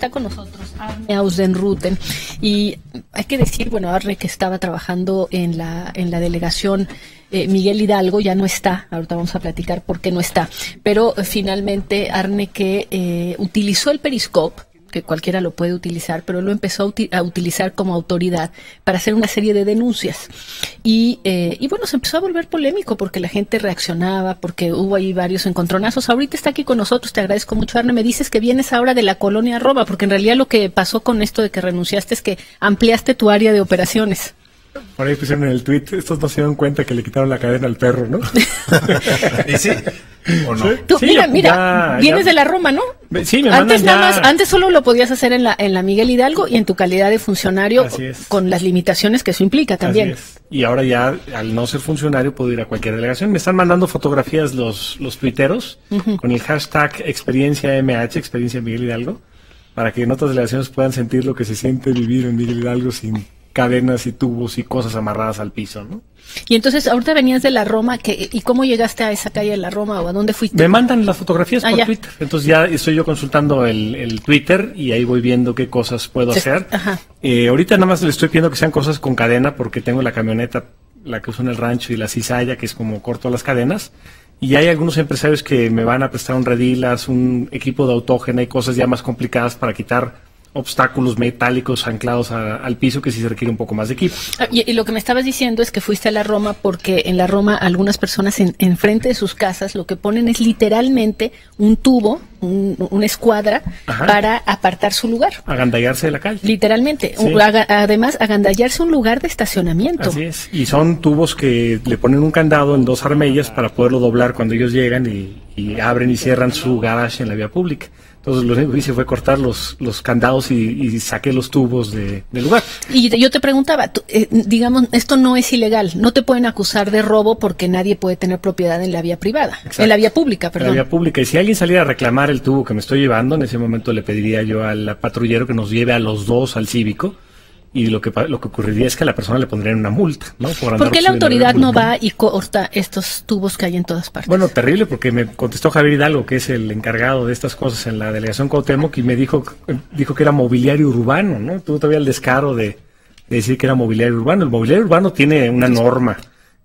está con nosotros Arne Ausdenruten, y hay que decir, bueno, Arne, que estaba trabajando en la delegación Miguel Hidalgo, ya no está, ahorita vamos a platicar por qué no está, pero finalmente Arne, que utilizó el Periscope, que cualquiera lo puede utilizar, pero lo empezó a utilizar como autoridad para hacer una serie de denuncias. Y bueno, se empezó a volver polémico porque la gente reaccionaba, porque hubo ahí varios encontronazos. Ahorita está aquí con nosotros, te agradezco mucho, Arne. Me dices que vienes ahora de la colonia Roma, porque en realidad lo que pasó con esto de que renunciaste es que ampliaste tu área de operaciones. Por ahí pusieron en el tweet, estos no se dieron cuenta que le quitaron la cadena al perro, ¿no? ¿Y sí? ¿O no? Tú, Sí, mira, vienes de la Roma, ¿no? Sí, me antes mandan nada ya... más, antes solo lo podías hacer en la Miguel Hidalgo y en tu calidad de funcionario, con las limitaciones que eso implica también. Así es. Y ahora ya, al no ser funcionario, puedo ir a cualquier delegación. Me están mandando fotografías los tuiteros con el hashtag experiencia MH, experiencia Miguel Hidalgo, para que en otras delegaciones puedan sentir lo que se siente vivir en Miguel Hidalgo sin cadenas y tubos y cosas amarradas al piso, ¿no? Y entonces, ahorita venías de la Roma, ¿y cómo llegaste a esa calle de la Roma o a dónde fuiste? Me mandan las fotografías por ya. Twitter. Entonces ya estoy yo consultando el Twitter y ahí voy viendo qué cosas puedo hacer. Ajá. Ahorita nada más le estoy pidiendo que sean cosas con cadena porque tengo la camioneta, la que uso en el rancho, y la cizalla, que es como corto las cadenas. Y hay algunos empresarios que me van a prestar un redilas, un equipo de autógena y cosas ya más complicadas para quitar obstáculos metálicos anclados al piso, que sí se requiere un poco más de equipo. Y lo que me estabas diciendo es que fuiste a la Roma porque en la Roma algunas personas enfrente de sus casas lo que ponen es literalmente un tubo, una escuadra, Ajá, para apartar su lugar. Agandallarse de la calle. Literalmente. Sí. Además, agandallarse un lugar de estacionamiento. Así es. Y son tubos que le ponen un candado en 2 armellas para poderlo doblar cuando ellos llegan y abren y cierran su garage en la vía pública. Entonces lo único que hice fue cortar los candados y saqué los tubos del lugar. Y yo te preguntaba, digamos, esto no es ilegal, no te pueden acusar de robo porque nadie puede tener propiedad en la vía privada, Exacto. En la vía pública, perdón. En la vía pública. Y si alguien saliera a reclamar el tubo que me estoy llevando, en ese momento le pediría yo al patrullero que nos lleve a los dos al cívico. Y lo que ocurriría es que a la persona le pondrían una multa, ¿no? ¿Por qué la autoridad no va y corta estos tubos que hay en todas partes? Bueno, terrible, porque me contestó Javier Hidalgo, que es el encargado de estas cosas en la delegación Cuauhtémoc, y me dijo que era mobiliario urbano, ¿no? Tuvo todavía el descaro de decir que era mobiliario urbano. El mobiliario urbano tiene una norma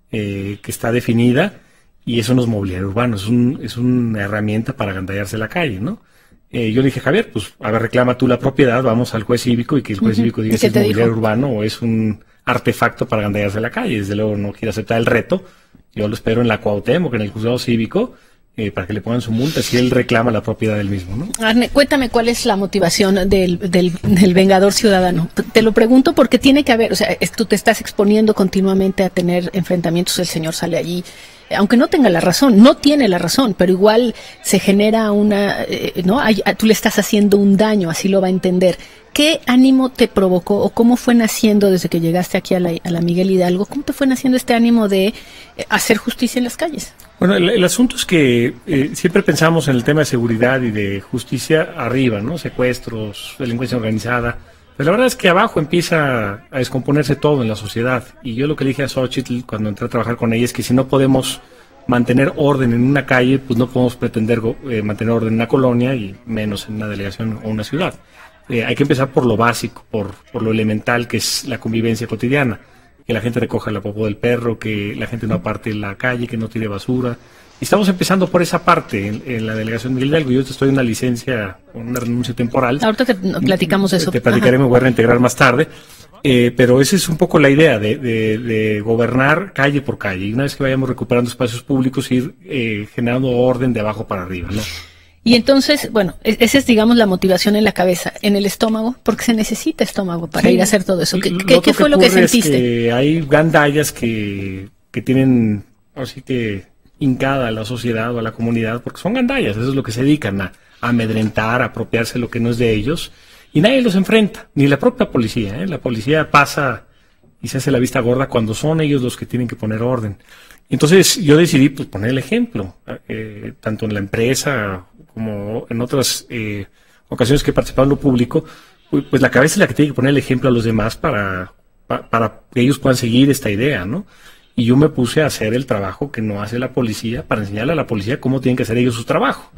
que está definida, y eso no es mobiliario urbano, es una herramienta para agandallarse la calle, ¿no? Yo le dije, Javier, pues, a ver, reclama tú la propiedad, vamos al juez cívico y que el juez cívico diga si es mobiliario urbano o es un artefacto para agandallarse la calle. Desde luego no quiere aceptar el reto. Yo lo espero en la Cuauhtémoc, en el juzgado cívico, para que le pongan su multa si él reclama la propiedad del mismo, ¿no? Arne, cuéntame cuál es la motivación del vengador ciudadano. Te lo pregunto porque tiene que haber, o sea, tú te estás exponiendo continuamente a tener enfrentamientos, el señor sale allí, aunque no tenga la razón, no tiene la razón, pero igual se genera ¿no? Tú le estás haciendo un daño, así lo va a entender. ¿Qué ánimo te provocó o cómo fue naciendo desde que llegaste aquí a la Miguel Hidalgo? ¿Cómo te fue naciendo este ánimo de hacer justicia en las calles? Bueno, el asunto es que siempre pensamos en el tema de seguridad y de justicia arriba, ¿no? Secuestros, delincuencia organizada. Pero la verdad es que abajo empieza a descomponerse todo en la sociedad. Y yo lo que le dije a Xochitl cuando entré a trabajar con ella es que si no podemos mantener orden en una calle, pues no podemos pretender mantener orden en una colonia y menos en una delegación o una ciudad. Hay que empezar por lo básico, por lo elemental, que es la convivencia cotidiana. Que la gente recoja la popó del perro, que la gente no aparte la calle, que no tire basura. Y estamos empezando por esa parte en la delegación Miguel Hidalgo. Yo estoy en una licencia, con una renuncia temporal. Ahorita platicamos de eso. Te platicaré, me voy a reintegrar más tarde. Pero esa es un poco la idea de gobernar calle por calle. Y una vez que vayamos recuperando espacios públicos, ir generando orden de abajo para arriba, ¿no? Y entonces, bueno, esa es, digamos, la motivación en la cabeza. En el estómago, porque se necesita estómago para ir a hacer todo eso. ¿Qué fue lo que sentiste? Es que hay gandallas que tienen, así que, hincada a la sociedad o a la comunidad, porque son gandallas, eso es lo que se dedican a amedrentar, a apropiarse lo que no es de ellos, y nadie los enfrenta, ni la propia policía, ¿eh? La policía pasa y se hace la vista gorda cuando son ellos los que tienen que poner orden. Entonces yo decidí pues poner el ejemplo, tanto en la empresa como en otras ocasiones que he participado en lo público, pues la cabeza es la que tiene que poner el ejemplo a los demás para que ellos puedan seguir esta idea, ¿no? Y yo me puse a hacer el trabajo que no hace la policía para enseñarle a la policía cómo tienen que hacer ellos su trabajo.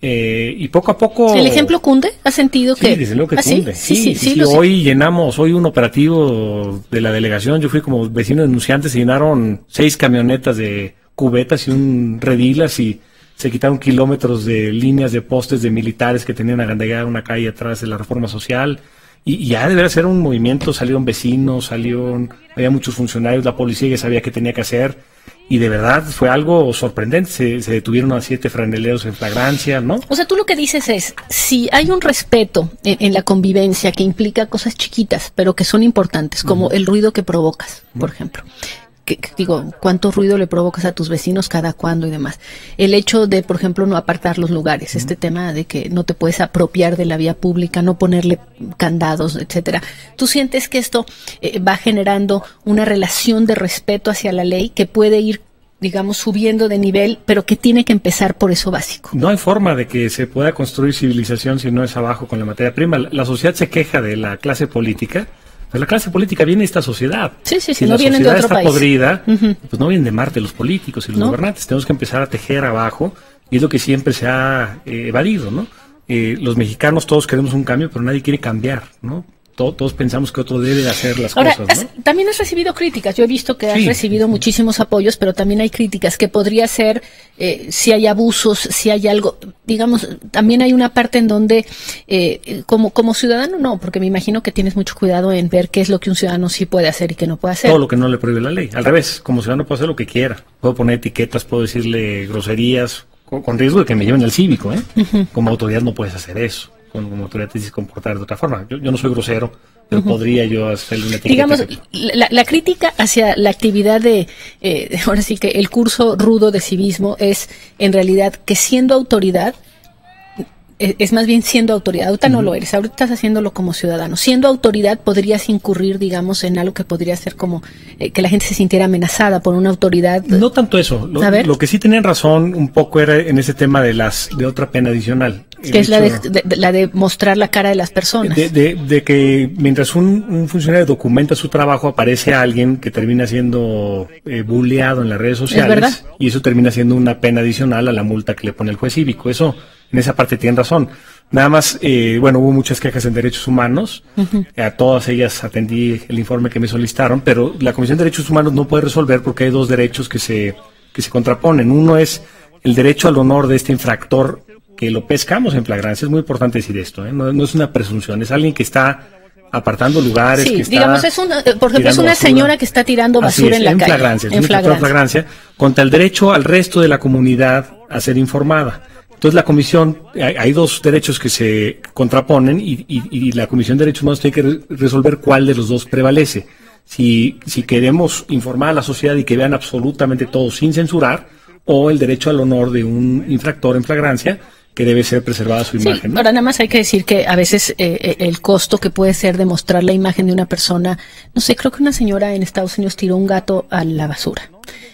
Y poco a poco... ¿El ejemplo cunde? ¿Has sentido que...? Sí, desde luego que cunde. Sí, hoy un operativo de la delegación, yo fui como vecino denunciante, se llenaron 6 camionetas de cubetas y un redilas y se quitaron kilómetros de líneas de postes de militares que tenían agandallada una calle atrás de la Reforma Social. Y ya debería ser un movimiento, salieron vecinos, había muchos funcionarios, la policía ya sabía qué tenía que hacer. Y de verdad fue algo sorprendente, se detuvieron a 7 franeleros en flagrancia, ¿no? O sea, tú lo que dices es, si hay un respeto en la convivencia que implica cosas chiquitas, pero que son importantes, como el ruido que provocas, por ejemplo. ¿Cuánto ruido le provocas a tus vecinos cada cuándo y demás? El hecho de, por ejemplo, no apartar los lugares, este tema de que no te puedes apropiar de la vía pública, no ponerle candados, etcétera. ¿Tú sientes que esto va generando una relación de respeto hacia la ley que puede ir, digamos, subiendo de nivel, pero que tiene que empezar por eso básico? No hay forma de que se pueda construir civilización si no es abajo con la materia prima. La sociedad se queja de la clase política. Pues la clase política viene de esta sociedad. Sí, si no vienen de otro país. Podrida, pues no vienen de Marte los políticos y los gobernantes. Tenemos que empezar a tejer abajo y es lo que siempre se ha evadido, ¿no? Los mexicanos todos queremos un cambio, pero nadie quiere cambiar, ¿no? Todos pensamos que otro debe hacer las cosas, ¿no? También has recibido críticas. Yo he visto que has recibido muchísimos apoyos, pero también hay críticas que podría ser si hay abusos, si hay algo. Digamos, también hay una parte en donde, como ciudadano, no, porque me imagino que tienes mucho cuidado en ver qué es lo que un ciudadano sí puede hacer y qué no puede hacer. Todo lo que no le prohíbe la ley. Al revés, como ciudadano puedo hacer lo que quiera. Puedo poner etiquetas, puedo decirle groserías, con riesgo de que me lleven al cívico, ¿eh? Como autoridad no puedes hacer eso. Como autoridad te dices comportar de otra forma. Yo no soy grosero, pero podría yo hacerle una etiqueta. Digamos, la crítica hacia la actividad ahora sí que el curso rudo de civismo es, en realidad, que siendo autoridad, es más bien siendo autoridad. Ahorita no lo eres, ahorita estás haciéndolo como ciudadano. Siendo autoridad podrías incurrir, digamos, en algo que podría ser como que la gente se sintiera amenazada por una autoridad. No tanto eso. Lo que sí tenían razón un poco era en ese tema de otra pena adicional. Que es la de mostrar la cara de las personas. De que mientras un funcionario documenta su trabajo, aparece alguien que termina siendo bulleado en las redes sociales. Y eso termina siendo una pena adicional a la multa que le pone el juez cívico. Eso, en esa parte tienen razón. Nada más, hubo muchas quejas en derechos humanos. A todas ellas atendí el informe que me solicitaron, pero la Comisión de Derechos Humanos no puede resolver porque hay 2 derechos que se contraponen. Uno es el derecho al honor de este infractor que lo pescamos en flagrancia. Es muy importante decir esto, no es una presunción, es alguien que está apartando lugares. Sí, que está digamos, por ejemplo, es una señora que está tirando basura en la calle. En flagrancia, contra el derecho al resto de la comunidad a ser informada. Entonces la comisión, hay 2 derechos que se contraponen y la Comisión de Derechos Humanos tiene que resolver cuál de los 2 prevalece. Si queremos informar a la sociedad y que vean absolutamente todo sin censurar, o el derecho al honor de un infractor en flagrancia, que debe ser preservada su imagen, ¿no? Ahora nada más hay que decir que a veces el costo que puede ser de mostrar la imagen de una persona, no sé, creo que una señora en Estados Unidos tiró un gato a la basura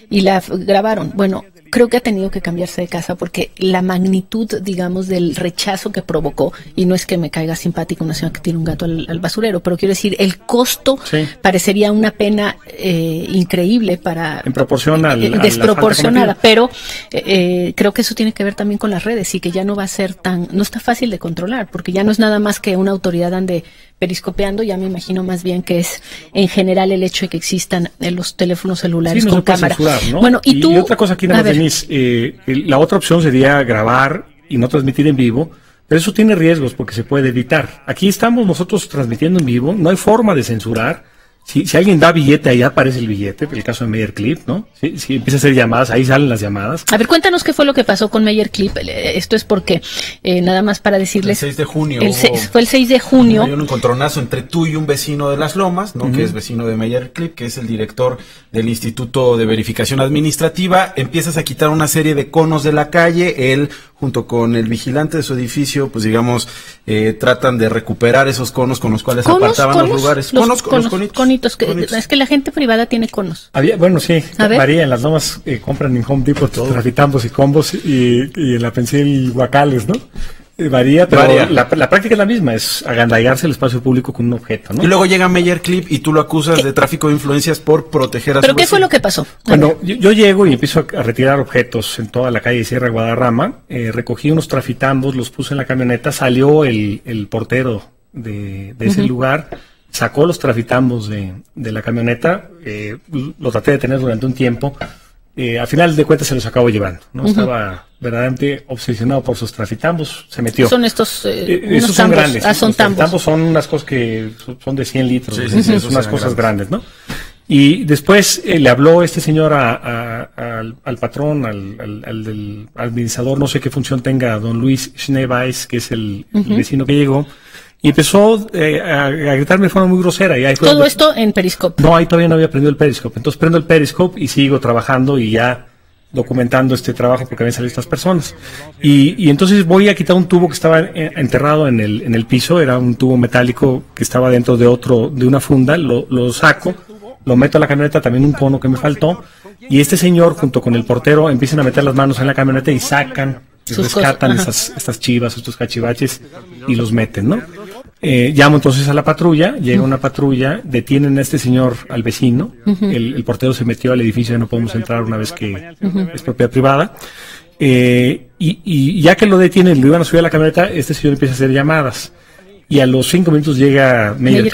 y la grabaron. Bueno, creo que ha tenido que cambiarse de casa porque la magnitud, digamos, del rechazo que provocó, y no es que me caiga simpático una señora que tira un gato al basurero, pero quiero decir, el costo parecería una pena increíble en proporción desproporcionada, pero creo que eso tiene que ver también con las redes y que ya no va a ser no está fácil de controlar, porque ya no es nada más que una autoridad ande periscopeando, ya me imagino más bien que es en general el hecho de que existan los teléfonos celulares con cámara. Censurar, ¿no? Bueno, y otra cosa aquí, la otra opción sería grabar y no transmitir en vivo, pero eso tiene riesgos porque se puede evitar. Aquí estamos nosotros transmitiendo en vivo, no hay forma de censurar. Si alguien da billete, ahí aparece el billete, el caso de Meyer Clip, ¿no? Si empieza a hacer llamadas, ahí salen las llamadas. A ver, cuéntanos qué fue lo que pasó con Meyer Clip. Esto es porque, nada más para decirles... El 6 de junio. Fue el 6 de junio. Hay un encontronazo entre tú y un vecino de Las Lomas, ¿no? Que es vecino de Meyer Clip, que es el director del Instituto de Verificación Administrativa. Empiezas a quitar una serie de conos de la calle. Él, junto con el vigilante de su edificio, pues digamos, tratan de recuperar esos conos con los cuales apartaban los lugares. Conitos. Es que la gente privada tiene conos. María, en Las Lomas compran en Home Depot traficambos y combos y en la pensión guacales, ¿no? Varía, pero la práctica es la misma, es agandallarse el espacio público con un objeto, ¿no? Y luego llega Meyer Clip y tú lo acusas de tráfico de influencias por proteger a su ¿Pero qué vecino. fue lo que pasó? Bueno, yo llego y empiezo a retirar objetos en toda la calle Sierra Guadarrama, recogí unos trafitambos, los puse en la camioneta, salió el portero de ese lugar, sacó los trafitambos de la camioneta, lo traté de tener durante un tiempo, al final de cuentas se los acabo llevando, ¿no? Estaba verdaderamente obsesionado por sus trafitambos, se metió. Son estos esos son tambos. grandes. Son los tambos. trafitambos son unas cosas que son de 100 litros, Sí, son unas cosas grandes, ¿no? Y después le habló este señor al patrón, al del administrador, no sé qué función tenga, don Luis Schneeweiss, que es el vecino que llegó, y empezó a gritarme de forma muy grosera. Y ahí fue Todo esto en Periscope. No, ahí todavía no había prendido el Periscope. Entonces prendo el Periscope y sigo trabajando y ya documentando este trabajo porque habían salido estas personas. Y entonces voy a quitar un tubo que estaba enterrado en el piso, era un tubo metálico que estaba dentro de una funda, lo saco, lo meto a la camioneta, también un cono que me faltó, y este señor junto con el portero empiezan a meter las manos en la camioneta y sacan, y rescatan estas chivas, estos cachivaches y los meten, ¿no? Llamo entonces a la patrulla, llega una patrulla, detienen a este señor, al vecino, el portero se metió al edificio, ya no podemos entrar una vez que es propiedad privada, y ya que lo detienen, lo iban a subir a la camioneta, este señor empieza a hacer llamadas. Y a los 5 minutos llega Meyer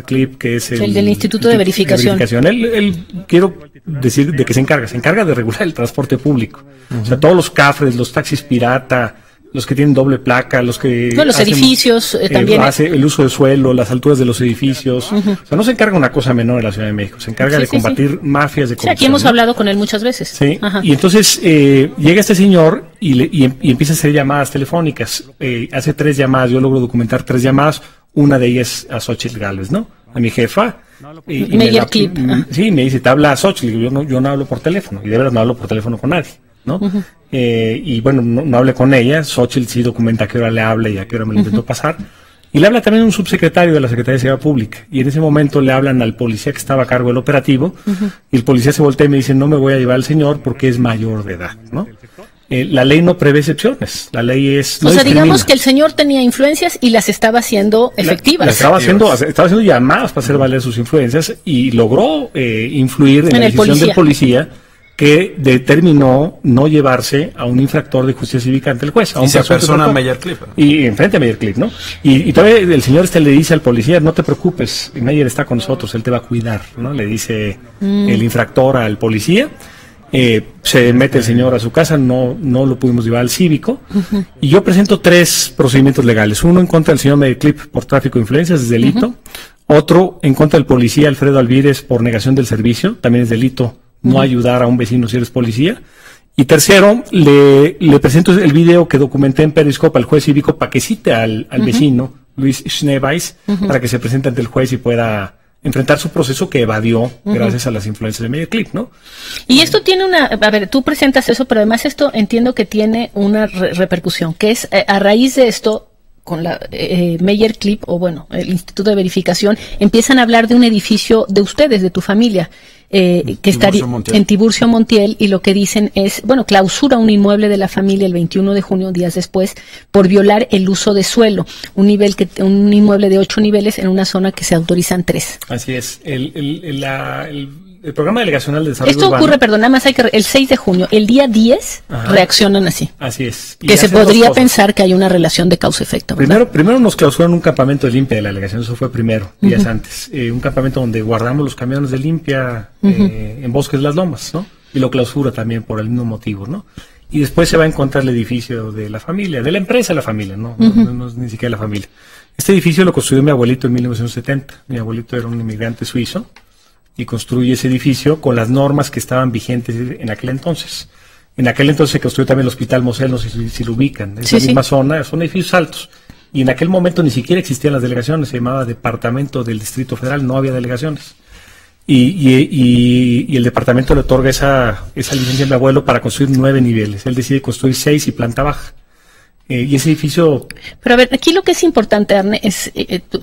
Clip, que es el del Instituto de Verificación. Él quiero decir de que se encarga de regular el transporte público. O sea, todos los cafres, los taxis pirata, los que tienen doble placa, los que los edificios también hace el uso de suelo, las alturas de los edificios. O sea, no se encarga una cosa menor en la Ciudad de México, se encarga de combatir mafias de corrupción. Aquí hemos hablado con él muchas veces. Sí. Y entonces llega este señor y empieza a hacer llamadas telefónicas. Hace 3 llamadas, yo logro documentar 3 llamadas, una de ellas a Xochitl Gálvez, ¿no? A mi jefa. Meyer Clip. Sí, me dice, te habla Xochitl, yo no hablo por teléfono, y de verdad no hablo por teléfono con nadie, ¿no? Y bueno, no hablé con ella, Xochitl sí documenta a qué hora le habla y a qué hora me lo intentó pasar, y le habla también un subsecretario de la Secretaría de Seguridad Pública, y en ese momento le hablan al policía que estaba a cargo del operativo, y el policía se voltea y me dice, no me voy a llevar al señor porque es mayor de edad, ¿no? La ley no prevé excepciones, la ley es... O sea, digamos que el señor tenía influencias y las estaba haciendo efectivas. Estaba haciendo llamadas para hacer valer sus influencias y logró influir en la decisión del policía que determinó no llevarse a un infractor de justicia cívica ante el juez. Y se persona a Meyer Clip. Y enfrente a Meyer Clip, ¿no? Y todavía el señor le dice al policía, no te preocupes, Meyer está con nosotros, él te va a cuidar, ¿no? Le dice el infractor al policía. Se mete el señor a su casa, no lo pudimos llevar al cívico, y yo presento 3 procedimientos legales. Uno en contra del señor Meyer Clip por tráfico de influencias, es delito. Otro en contra del policía Alfredo Alvírez por negación del servicio, también es delito no ayudar a un vecino si eres policía. Y tercero, le presento el video que documenté en Periscope al juez cívico para que cite al vecino, Luis Schneeweiss, para que se presente ante el juez y pueda enfrentar su proceso que evadió gracias a las influencias de Meyer Clip, ¿no? Y esto tiene a ver, tú presentas eso, pero además esto entiendo que tiene una repercusión, que es a raíz de esto, con la Meyer Clip, o bueno, el Instituto de Verificación, empiezan a hablar de un edificio de ustedes, de tu familia, que estaría en Tiburcio Montiel, y lo que dicen es, bueno, clausura un inmueble de la familia el 21 de junio, días después, por violar el uso de suelo, un inmueble de 8 niveles en una zona que se autorizan 3. Así es. El programa delegacional de desarrollo Esto urbano, ocurre, perdón, nada más el 6 de junio, el día 10 reaccionan así. Así es. Que se podría pensar que hay una relación de causa-efecto. Primero nos clausuraron un campamento de limpia de la delegación, eso fue primero, días antes. Un campamento donde guardamos los camiones de limpia en Bosques de las Lomas, ¿no? Y lo clausura también por el mismo motivo, ¿no? Y después se va a encontrar el edificio de la familia, de la empresa de la familia, ¿no? No es ni siquiera la familia. Este edificio lo construyó mi abuelito en 1970. Mi abuelito era un inmigrante suizo y construye ese edificio con las normas que estaban vigentes en aquel entonces. En aquel entonces se construyó también el Hospital Mosel, no sé si lo ubican, es la misma zona, son edificios altos. Y en aquel momento ni siquiera existían las delegaciones, se llamaba Departamento del Distrito Federal, no había delegaciones. Y el departamento le otorga esa licencia a mi abuelo para construir 9 niveles. Él decide construir 6 y planta baja. Y ese edificio... Pero a ver, aquí lo que es importante, Arne, es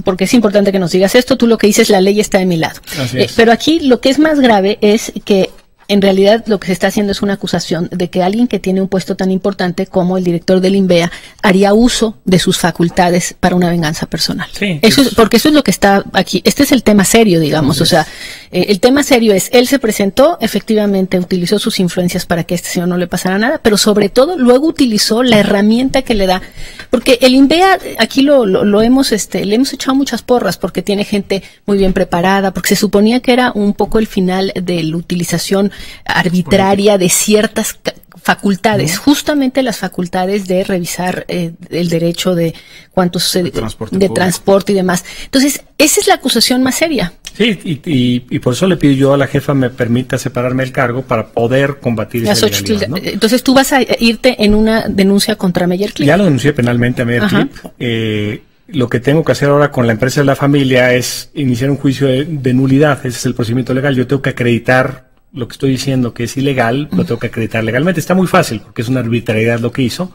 porque es importante que nos digas esto, tú lo que dices, la ley está de mi lado. Así es. Pero aquí lo que es más grave es que en realidad lo que se está haciendo es una acusación de que alguien que tiene un puesto tan importante como el director del INVEA haría uso de sus facultades para una venganza personal. Sí, Porque eso es lo que está aquí. Este es el tema serio, digamos. O sea, el tema serio es, él se presentó, efectivamente utilizó sus influencias para que a este señor no le pasara nada, pero sobre todo luego utilizó la herramienta que le da. Porque el INVEA, aquí le hemos echado muchas porras porque tiene gente muy bien preparada, porque se suponía que era un poco el final de la utilización arbitraria de ciertas facultades, justamente las facultades de revisar el derecho de cuántos de transporte y demás. Entonces, esa es la acusación más seria. Sí, y por eso le pido yo a la jefa me permita separarme del cargo para poder combatir esa ilegalidad, ¿no? Entonces, tú vas a irte en una denuncia contra Meyer Clip. Ya lo denuncié penalmente a Meyer Clip. Lo que tengo que hacer ahora con la empresa de la familia es iniciar un juicio de nulidad. Ese es el procedimiento legal. Yo tengo que acreditar lo que estoy diciendo que es ilegal, lo tengo que acreditar legalmente. Está muy fácil porque es una arbitrariedad lo que hizo.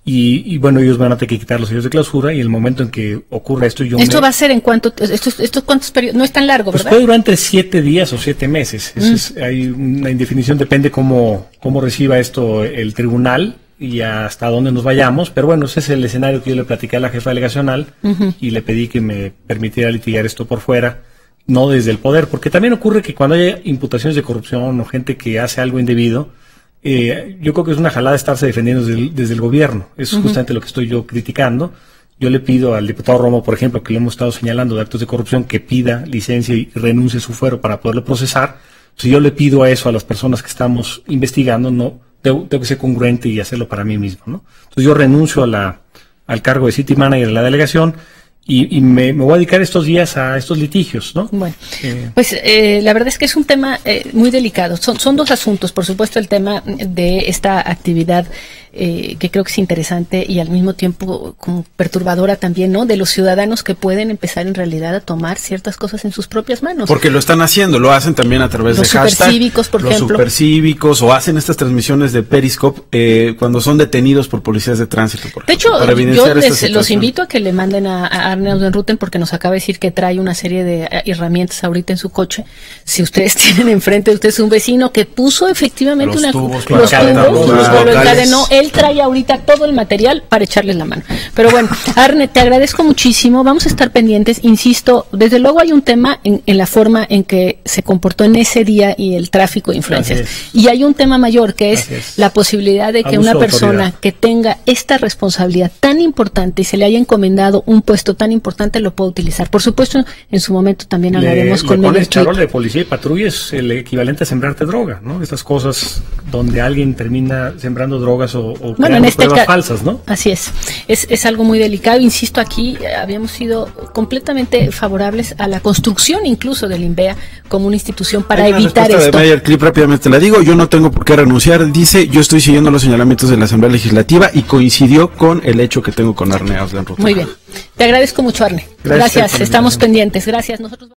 Y bueno, ellos van a tener que quitar los sellos de clausura y el momento en que ocurra esto va a ser en cuánto, esto cuántos periodos, no es tan largo, ¿verdad? Pues puede durar entre 7 días o 7 meses. Hay una indefinición, depende cómo reciba esto el tribunal y hasta dónde nos vayamos, pero bueno, ese es el escenario que yo le platiqué a la jefa delegacional y le pedí que me permitiera litigar esto por fuera, no desde el poder, porque también ocurre que cuando hay imputaciones de corrupción o gente que hace algo indebido, yo creo que es una jalada estarse defendiendo desde el gobierno. Es justamente lo que estoy yo criticando. Yo le pido al diputado Romo, por ejemplo, que le hemos estado señalando de actos de corrupción, que pida licencia y renuncie a su fuero para poderlo procesar. Si yo le pido a eso a las personas que estamos investigando, no tengo que ser congruente y hacerlo para mí mismo, ¿no? Entonces yo renuncio al cargo de City Manager de la delegación y me voy a dedicar estos días a estos litigios, ¿no? Bueno, pues la verdad es que es un tema muy delicado. Son dos asuntos. Por supuesto, el tema de esta actividad que creo que es interesante y al mismo tiempo como perturbadora también, ¿no? De los ciudadanos que pueden empezar en realidad a tomar ciertas cosas en sus propias manos. Porque lo están haciendo, lo hacen también a través de hashtag. Los supercívicos, por ejemplo. Los supercívicos, o hacen estas transmisiones de Periscope cuando son detenidos por policías de tránsito, por ejemplo. De hecho, yo los invito a que le manden a Arne Ausenruten porque nos acaba de decir que trae una serie de herramientas ahorita en su coche. Si ustedes tienen enfrente de ustedes un vecino que puso efectivamente los tubos, los encadenó, él trae ahorita todo el material para echarles la mano. Pero bueno, Arne, te agradezco muchísimo, vamos a estar pendientes, insisto, desde luego hay un tema en la forma en que se comportó en ese día y el tráfico de influencias. Y hay un tema mayor que es la posibilidad de que una persona que tenga esta responsabilidad tan importante y se le haya encomendado un puesto tan importante lo pueda utilizar. Por supuesto, en su momento también hablaremos con el charol de policía y patrulla es el equivalente a sembrarte droga, ¿no? Estas cosas donde alguien termina sembrando drogas o creando pruebas falsas, ¿no? Así es algo muy delicado. Insisto, aquí habíamos sido completamente favorables a la construcción incluso del INVEA como una institución para evitar esto. De Meyer Clip, rápidamente la digo, yo no tengo por qué renunciar, dice, yo estoy siguiendo los señalamientos de la Asamblea Legislativa y coincidió con el hecho que tengo con Arne Ausenruten. Muy bien, te agradezco mucho, Arne. Gracias. Estamos pendientes. Gracias. Nosotros